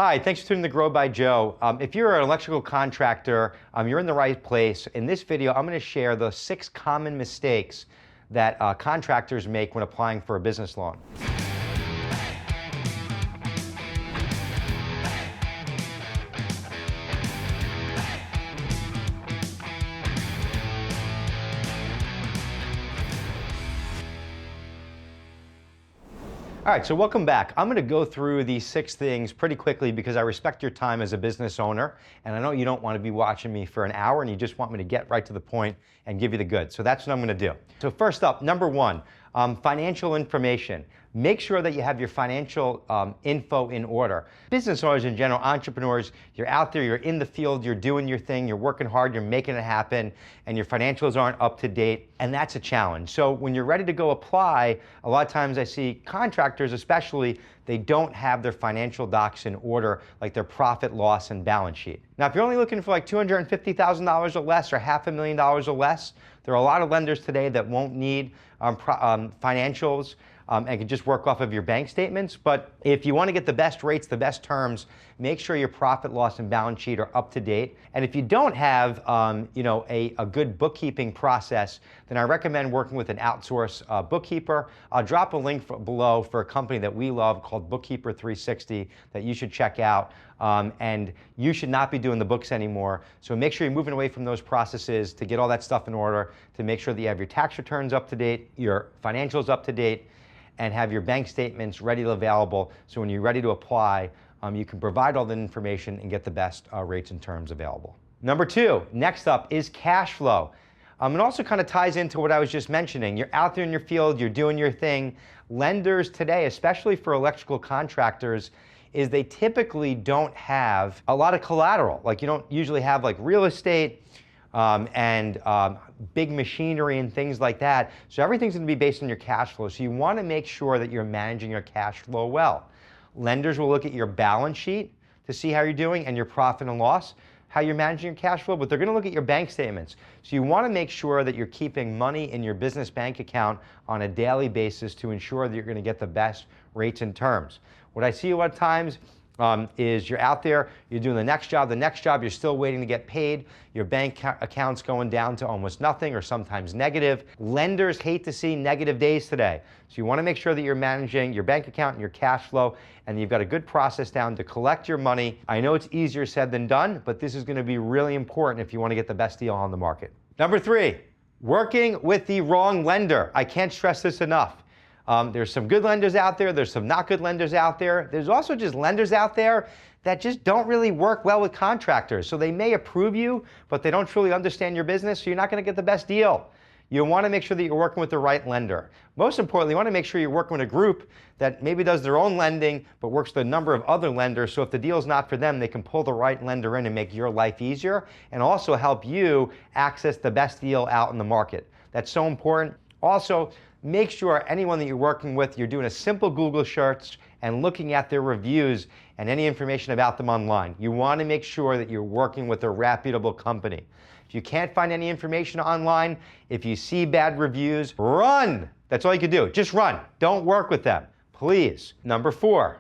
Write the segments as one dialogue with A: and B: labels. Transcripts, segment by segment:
A: Hi, thanks for tuning in to Grow by Joe. If you're an electrical contractor, you're in the right place. In this video, I'm going to share the 6 common mistakes that contractors make when applying for a business loan. All right, so welcome back. I'm going to go through these 6 things pretty quickly because I respect your time as a business owner, and I know you don't want to be watching me for an hour and you just want me to get right to the point and give you the goods. So that's what I'm going to do. So first up, number 1, financial information. Make sure that you have your financial info in order. Business owners in general, entrepreneurs, you're out there, you're in the field, you're doing your thing, you're working hard, you're making it happen, and your financials aren't up to date, and that's a challenge. So when you're ready to go apply, a lot of times I see contractors especially, they don't have their financial docs in order, like their profit, loss, and balance sheet. Now, if you're only looking for like $250,000 or less or $500,000 or less, there are a lot of lenders today that won't need financials and can just work off of your bank statements. But if you want to get the best rates, the best terms, make sure your profit, loss, and balance sheet are up to date. And if you don't have a good bookkeeping process, then I recommend working with an outsourced bookkeeper. I'll drop a link below for a company that we love called Bookkeeper 360 that you should check out. And you should not be doing the books anymore. So make sure you're moving away from those processes to get all that stuff in order, to make sure that you have your tax returns up to date, your financials up to date, and have your bank statements ready and available. So when you're ready to apply, you can provide all the information and get the best rates and terms available. Number 2, next up is cash flow. It also kind of ties into what I was just mentioning. You're out there in your field, you're doing your thing. Lenders today, especially for electrical contractors, is they typically don't have a lot of collateral. Like you don't usually have like real estate and big machinery and things like that. So everything's going to be based on your cash flow. So you want to make sure that you're managing your cash flow well. Lenders will look at your balance sheet to see how you're doing and your profit and loss, how you're managing your cash flow, but they're going to look at your bank statements. So you want to make sure that you're keeping money in your business bank account on a daily basis to ensure that you're going to get the best rates and terms. What I see a lot of times is you're out there, you're doing the next job, you're still waiting to get paid, your bank account's going down to almost nothing or sometimes negative. Lenders hate to see negative days today. So you want to make sure that you're managing your bank account and your cash flow, and you've got a good process down to collect your money. I know it's easier said than done, but this is going to be really important if you want to get the best deal on the market. Number 3, working with the wrong lender. I can't stress this enough. There's some good lenders out there. There's some not good lenders out there. There's also just lenders out there that just don't really work well with contractors. So they may approve you, but they don't truly understand your business, so you're not going to get the best deal. You want to make sure that you're working with the right lender. Most importantly, you want to make sure you're working with a group that maybe does their own lending, but works with a number of other lenders. So if the deal's not for them, they can pull the right lender in and make your life easier and also help you access the best deal out in the market. That's so important. Also, make sure anyone that you're working with, you're doing a simple Google search and looking at their reviews and any information about them online. You want to make sure that you're working with a reputable company. If you can't find any information online, if you see bad reviews, run. That's all you can do. Just run. Don't work with them, please. Number 4,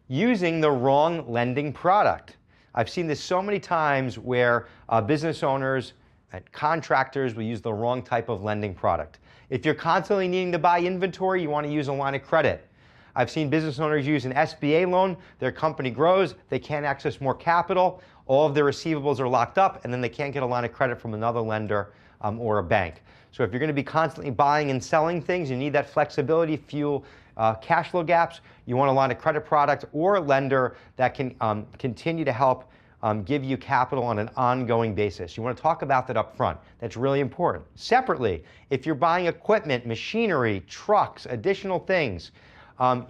A: using the wrong lending product. I've seen this so many times where business owners and contractors will use the wrong type of lending product. If you're constantly needing to buy inventory, you want to use a line of credit. I've seen business owners use an SBA loan. Their company grows. They can't access more capital. All of their receivables are locked up, and then they can't get a line of credit from another lender or a bank. So if you're going to be constantly buying and selling things, you need that flexibility, fuel cash flow gaps. You want a line of credit product or a lender that can continue to help give you capital on an ongoing basis. You want to talk about that up front. That's really important. Separately, if you're buying equipment, machinery, trucks, additional things,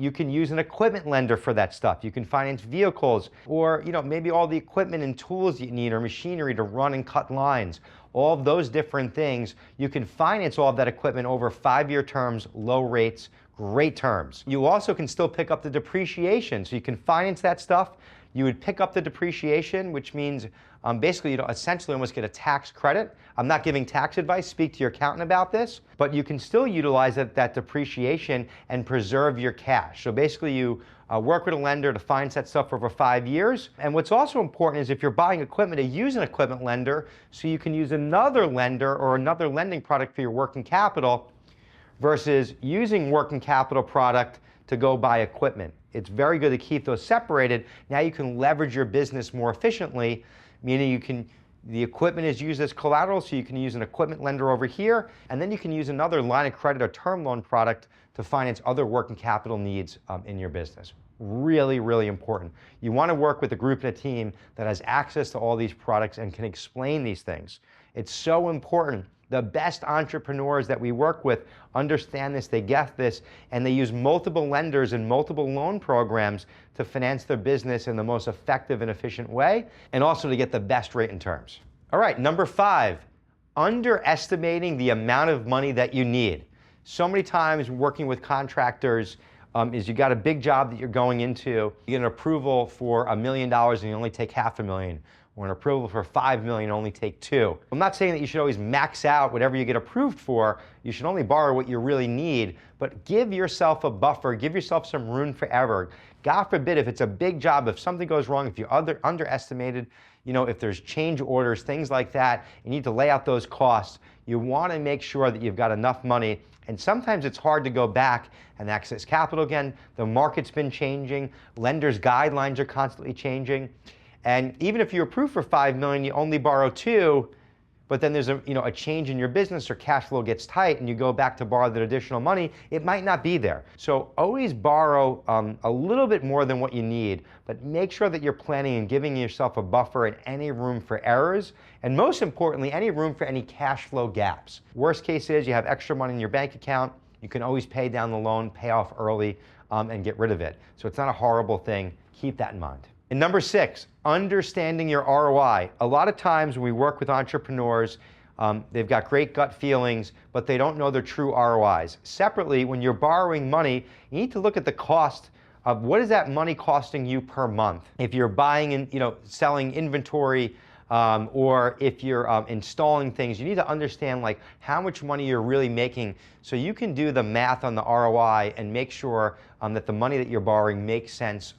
A: you can use an equipment lender for that stuff. You can finance vehicles or maybe all the equipment and tools you need or machinery to run and cut lines. All of those different things, you can finance all of that equipment over 5-year terms, low rates, great terms. You also can still pick up the depreciation, so you can finance that stuff. You would pick up the depreciation, which means basically you essentially almost get a tax credit. I'm not giving tax advice, speak to your accountant about this, but you can still utilize that depreciation and preserve your cash. So basically you work with a lender to finance that stuff for over 5 years. And what's also important is if you're buying equipment, to use an equipment lender so you can use another lender or another lending product for your working capital versus using working capital product to go buy equipment. It's very good to keep those separated. Now you can leverage your business more efficiently, meaning the equipment is used as collateral, so you can use an equipment lender over here, and then you can use another line of credit or term loan product to finance other working capital needs in your business. Really, really important. You want to work with a group and a team that has access to all these products and can explain these things. It's so important. The best entrepreneurs that we work with understand this, they get this, and they use multiple lenders and multiple loan programs to finance their business in the most effective and efficient way, and also to get the best rate and terms. All right, number 5, underestimating the amount of money that you need. So many times working with contractors is you got a big job that you're going into, you get an approval for $1 million and you only take $500,000. Or an approval for $5 million, only take $2 million. I'm not saying that you should always max out whatever you get approved for. You should only borrow what you really need, but give yourself a buffer, give yourself some room for error. God forbid, if it's a big job, if something goes wrong, if you underestimated, if there's change orders, things like that, you need to lay out those costs. You want to make sure that you've got enough money. And sometimes it's hard to go back and access capital again. The market's been changing. Lenders' guidelines are constantly changing. And even if you're approved for $5 million, you only borrow $2 million, but then there's a change in your business or cash flow gets tight and you go back to borrow that additional money, it might not be there. So always borrow a little bit more than what you need, but make sure that you're planning and giving yourself a buffer and any room for errors, and most importantly, any room for any cash flow gaps. Worst case is you have extra money in your bank account, you can always pay down the loan, pay off early, and get rid of it. So it's not a horrible thing. Keep that in mind. And number 6, understanding your ROI. A lot of times when we work with entrepreneurs, they've got great gut feelings, but they don't know their true ROIs. Separately, when you're borrowing money, you need to look at the cost of what is that money costing you per month. If you're buying and selling inventory, or if you're installing things, you need to understand how much money you're really making so you can do the math on the ROI and make sure that the money that you're borrowing makes sense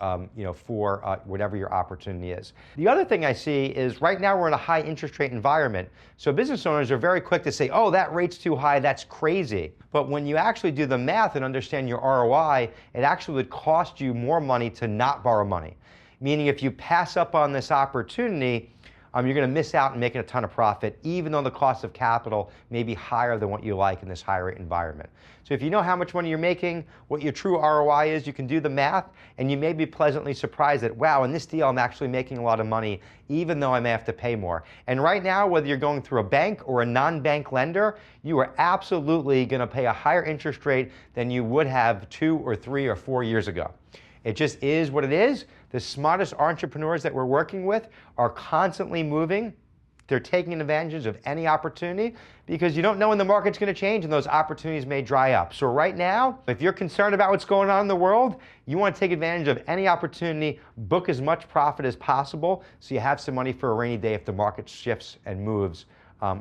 A: for whatever your opportunity is. The other thing I see is right now we're in a high interest rate environment, so business owners are very quick to say, oh, that rate's too high, that's crazy. But when you actually do the math and understand your ROI, it actually would cost you more money to not borrow money. Meaning if you pass up on this opportunity, you're going to miss out on making a ton of profit, even though the cost of capital may be higher than what you like in this high rate environment. So if you know how much money you're making, what your true ROI is, you can do the math, and you may be pleasantly surprised that, wow, in this deal I'm actually making a lot of money, even though I may have to pay more. And right now, whether you're going through a bank or a non-bank lender, you are absolutely going to pay a higher interest rate than you would have 2 or 3 or 4 years ago. It just is what it is. The smartest entrepreneurs that we're working with are constantly moving. They're taking advantage of any opportunity because you don't know when the market's going to change and those opportunities may dry up. So right now, if you're concerned about what's going on in the world, you want to take advantage of any opportunity, book as much profit as possible so you have some money for a rainy day if the market shifts and moves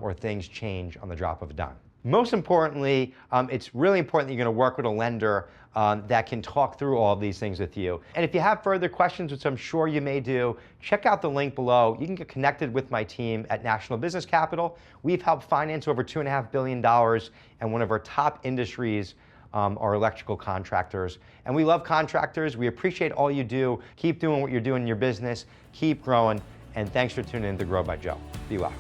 A: or things change on the drop of a dime. Most importantly, it's really important that you're going to work with a lender that can talk through all of these things with you. And if you have further questions, which I'm sure you may do, check out the link below. You can get connected with my team at National Business Capital. We've helped finance over $2.5 billion, and one of our top industries are electrical contractors. And we love contractors. We appreciate all you do. Keep doing what you're doing in your business. Keep growing. And thanks for tuning in to Grow by Joe. Be well.